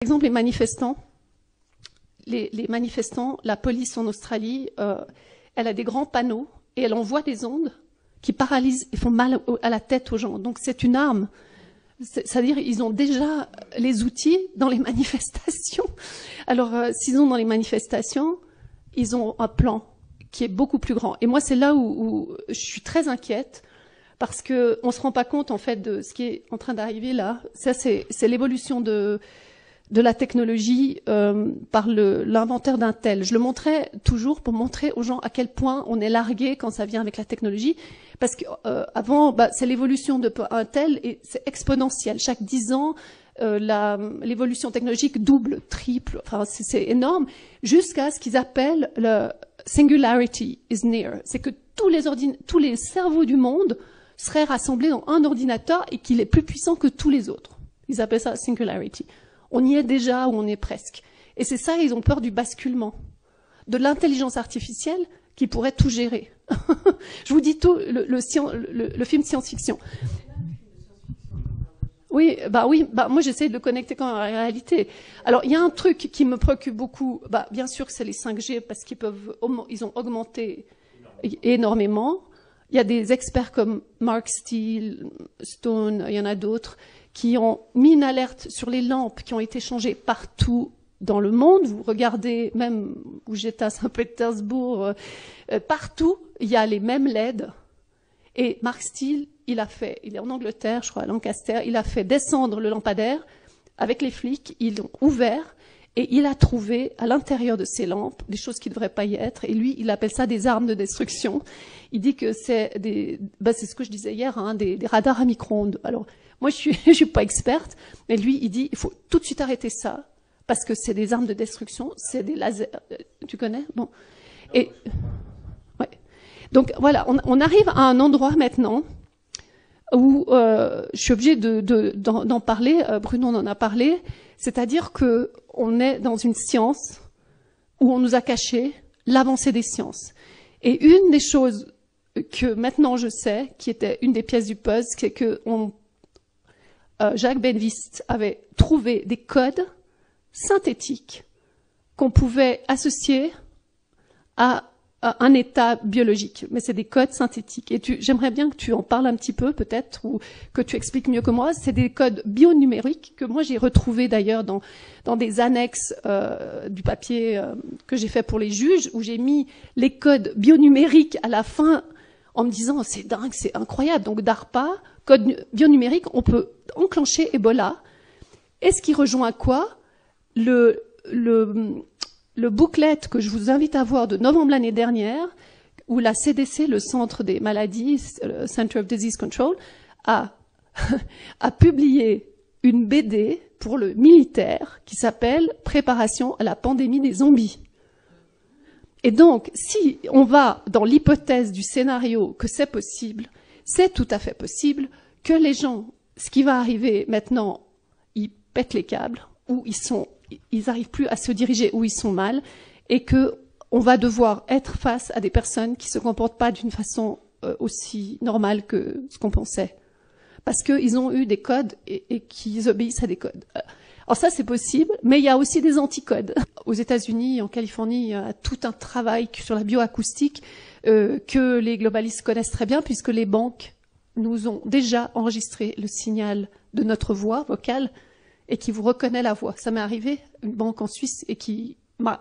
Par exemple, les manifestants, la police en Australie, elle a des grands panneaux et elle envoie des ondes qui paralysent et font mal à la tête aux gens. Donc c'est une arme. C'est-à-dire ils ont déjà les outils dans les manifestations. Alors s'ils ont dans les manifestations, ils ont un plan qui est beaucoup plus grand. Et moi c'est là où je suis très inquiète parce que on se rend pas compte en fait de ce qui est en train d'arriver là. Ça c'est l'évolution de la technologie par l'inventaire d'Intel. Je le montrais toujours pour montrer aux gens à quel point on est largué quand ça vient avec la technologie. Parce que avant, c'est l'évolution de Intel et c'est exponentiel. Chaque 10 ans, l'évolution technologique double, triple. Enfin, c'est énorme. Jusqu'à ce qu'ils appellent le singularity is near. C'est que tous les cerveaux du monde seraient rassemblés dans un ordinateur et qu'il est plus puissant que tous les autres. Ils appellent ça singularity. On y est déjà ou on est presque. Et c'est ça, ils ont peur du basculement, de l'intelligence artificielle qui pourrait tout gérer. Je vous dis tout, le film science-fiction. Oui, moi j'essaie de le connecter quand même à la réalité. Alors il y a un truc qui me préoccupe beaucoup, bien sûr que c'est les 5G parce ils ont augmenté énormément. Il y a des experts comme Mark Steele, Stone, il y en a d'autres qui ont mis une alerte sur les lampes qui ont été changées partout dans le monde. Vous regardez, même où j'étais à Saint-Pétersbourg, partout, il y a les mêmes LED. Et Mark Steele, il est en Angleterre, je crois, à Lancaster, il a fait descendre le lampadaire avec les flics, ils l'ont ouvert et il a trouvé à l'intérieur de ces lampes des choses qui ne devraient pas y être. Et lui, il appelle ça des armes de destruction. Il dit que c'est c'est ce que je disais hier, des radars à micro-ondes. Alors, moi, je suis pas experte, mais lui, il dit, il faut tout de suite arrêter ça, parce que c'est des armes de destruction, c'est des lasers. Tu connais? Bon. Et, ouais. Donc, voilà, on arrive à un endroit maintenant où je suis obligée d'en parler, Bruno en a parlé, c'est-à-dire que on est dans une science où on nous a caché l'avancée des sciences. Et une des choses que maintenant je sais, qui était une des pièces du puzzle, c'est que Jacques Benveniste avait trouvé des codes synthétiques qu'on pouvait associer à un état biologique. Mais c'est des codes synthétiques. Et j'aimerais bien que tu en parles un petit peu, peut-être, ou que tu expliques mieux que moi. C'est des codes bionumériques que moi j'ai retrouvés d'ailleurs dans des annexes du papier que j'ai fait pour les juges, où j'ai mis les codes bionumériques à la fin en me disant c'est dingue, c'est incroyable. Donc DARPA, code bionumérique, on peut enclencher Ebola. Et ce qui rejoint quoi? Le booklet que je vous invite à voir de novembre l'année dernière, où la CDC, le Centre des maladies, le Center of Disease Control, a publié une BD pour le militaire qui s'appelle Préparation à la pandémie des zombies. Et donc, si on va dans l'hypothèse du scénario que c'est possible, c'est tout à fait possible que les gens, ce qui va arriver maintenant, ils pètent les câbles, ou ils n'arrivent plus à se diriger, ou ils sont mal, et que on va devoir être face à des personnes qui se comportent pas d'une façon aussi normale que ce qu'on pensait. Parce qu'ils ont eu des codes et qu'ils obéissent à des codes. Alors ça, c'est possible, mais il y a aussi des anticodes. Aux États-Unis, en Californie, il y a tout un travail sur la bioacoustique que les globalistes connaissent très bien, puisque les banques nous ont déjà enregistré le signal de notre voix vocale et qui vous reconnaît la voix. Ça m'est arrivé, une banque en Suisse, et qui m'a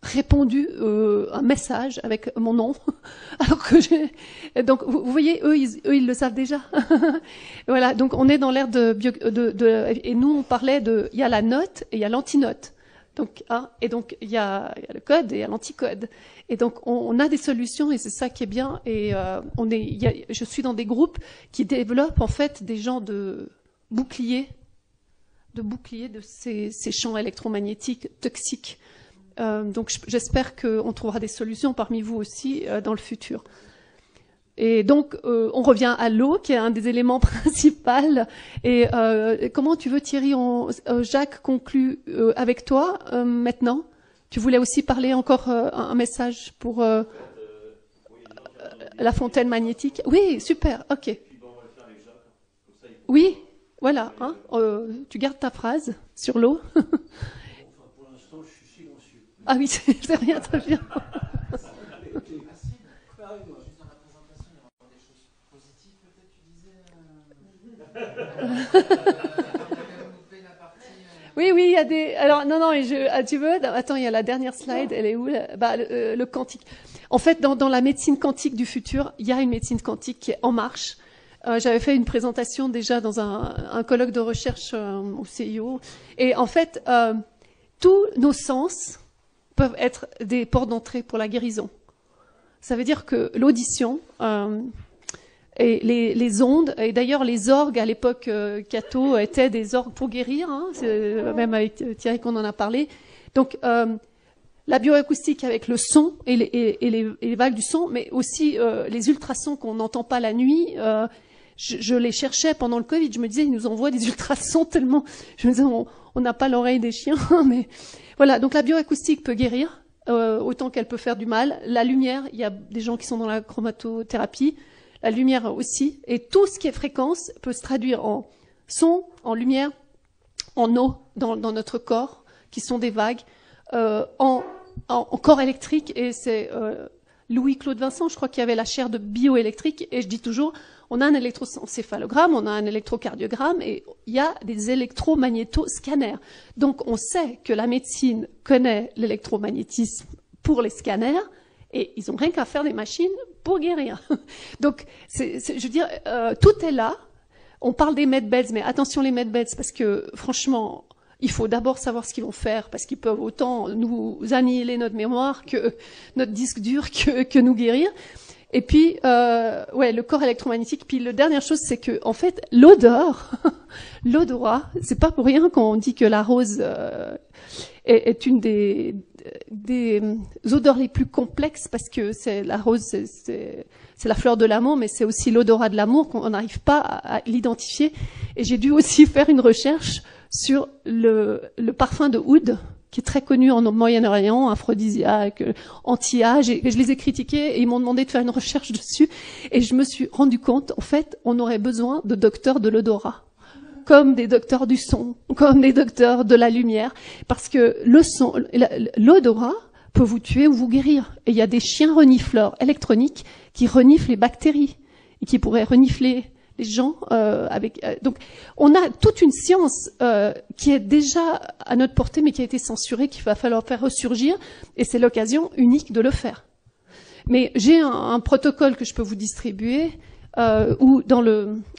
répondu un message avec mon nom. Alors que donc, vous voyez, eux, ils le savent déjà. Voilà. Donc, on est dans l'ère et nous, on parlait il y a la note et il y a l'antinote. Donc, et donc, il y a le code et il y a l'anticode. Et donc, on a des solutions et c'est ça qui est bien. Et je suis dans des groupes qui développent, en fait, des genres de boucliers de ces champs électromagnétiques toxiques. Donc j'espère qu'on trouvera des solutions parmi vous aussi dans le futur. Et donc on revient à l'eau qui est un des éléments principaux. Et comment tu veux, Thierry, Jacques conclut avec toi maintenant. Tu voulais aussi parler encore un message pour la fontaine magnétique. Oui, super, ok. Oui. Voilà, hein, tu gardes ta phrase sur l'eau. Pour l'instant, je suis silencieux. Ah oui, c'est rien, très bien. Juste dans la présentation, il y aura des choses positives, peut-être, tu disais Oui, oui, il y a des. Alors, non, tu veux. Attends, il y a la dernière slide. Elle est où le quantique. En fait, dans la médecine quantique du futur, il y a une médecine quantique qui est en marche. J'avais fait une présentation déjà dans un colloque de recherche au CIO. Et en fait, tous nos sens peuvent être des portes d'entrée pour la guérison. Ça veut dire que l'audition et les ondes, et d'ailleurs les orgues à l'époque Cato étaient des orgues pour guérir, hein, même avec Thierry qu'on en a parlé. Donc la bioacoustique avec le son et les vagues du son, mais aussi les ultrasons qu'on n'entend pas la nuit. Je les cherchais pendant le Covid. Je me disais, ils nous envoient des ultrasons tellement. Je me disais, on n'a pas l'oreille des chiens, mais voilà. Donc la bioacoustique peut guérir autant qu'elle peut faire du mal. La lumière, il y a des gens qui sont dans la chromatothérapie. La lumière aussi. Et tout ce qui est fréquence peut se traduire en son, en lumière, en eau dans notre corps, qui sont des vagues, en corps électrique. Et c'est Louis-Claude Vincent, je crois, qui avait la chaire de bioélectrique. Et je dis toujours, on a un électroencéphalogramme, on a un électrocardiogramme et il y a des électromagnétoscanners. Donc on sait que la médecine connaît l'électromagnétisme pour les scanners et ils n'ont rien qu'à faire des machines pour guérir. Donc, je veux dire, tout est là. On parle des medbeds, mais attention les medbeds parce que franchement, il faut d'abord savoir ce qu'ils vont faire parce qu'ils peuvent autant nous annihiler notre mémoire que notre disque dur que nous guérir. Et puis, le corps électromagnétique. Puis la dernière chose, c'est que, en fait, l'odeur, l'odorat, c'est pas pour rien qu'on dit que la rose est une des odeurs les plus complexes parce que c'est la rose, c'est la fleur de l'amour, mais c'est aussi l'odorat de l'amour qu'on n'arrive pas à l'identifier. Et j'ai dû aussi faire une recherche sur le parfum de oud, qui est très connu en Moyen-Orient, aphrodisiaque, anti-âge, et je les ai critiqués et ils m'ont demandé de faire une recherche dessus et je me suis rendu compte, en fait, on aurait besoin de docteurs de l'odorat, comme des docteurs du son, comme des docteurs de la lumière, parce que le son, l'odorat peut vous tuer ou vous guérir. Et il y a des chiens renifleurs électroniques qui reniflent les bactéries et qui pourraient renifler les gens donc on a toute une science qui est déjà à notre portée mais qui a été censurée, qu'il va falloir faire ressurgir et c'est l'occasion unique de le faire. Mais j'ai un protocole que je peux vous distribuer où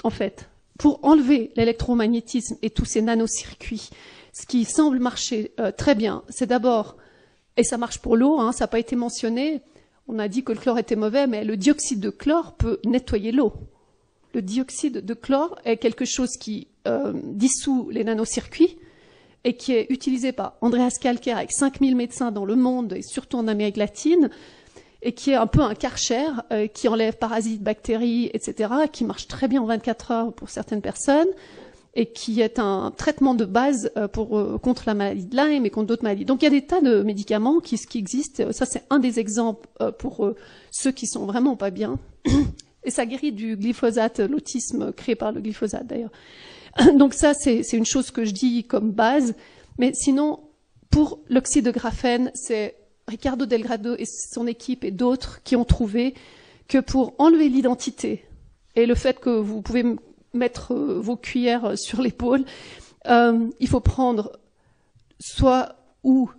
en fait pour enlever l'électromagnétisme et tous ces nanocircuits, ce qui semble marcher très bien, c'est d'abord, et ça marche pour l'eau, hein, ça n'a pas été mentionné, on a dit que le chlore était mauvais, mais le dioxyde de chlore peut nettoyer l'eau. Le dioxyde de chlore est quelque chose qui dissout les nanocircuits et qui est utilisé par Andreas Kalker avec 5000 médecins dans le monde et surtout en Amérique latine et qui est un peu un Karcher qui enlève parasites, bactéries, etc., qui marche très bien en 24 heures pour certaines personnes et qui est un traitement de base contre la maladie de Lyme et contre d'autres maladies. Donc il y a des tas de médicaments qui existent. Ça, c'est un des exemples pour ceux qui sont vraiment pas bien. Et ça guérit du glyphosate, l'autisme créé par le glyphosate d'ailleurs. Donc ça, c'est une chose que je dis comme base. Mais sinon, pour l'oxyde de graphène, c'est Ricardo Delgado et son équipe et d'autres qui ont trouvé que pour enlever l'identité et le fait que vous pouvez mettre vos cuillères sur l'épaule, il faut prendre soit ou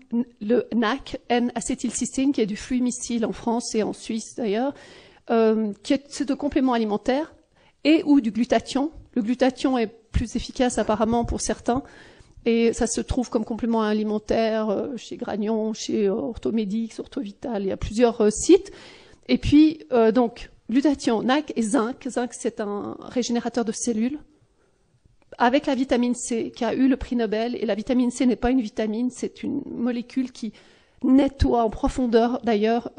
le NAC, N-acétylcystéine, qui est du fluimicyle en France et en Suisse d'ailleurs, c'est de complément alimentaire, et ou du glutathion. Le glutathion est plus efficace apparemment pour certains, et ça se trouve comme complément alimentaire chez Gragnon, chez Orthomedix, Orthovital, il y a plusieurs sites. Et puis, donc, glutathion, NAC et zinc. Zinc, c'est un régénérateur de cellules, avec la vitamine C, qui a eu le prix Nobel, et la vitamine C n'est pas une vitamine, c'est une molécule qui nettoie en profondeur, d'ailleurs,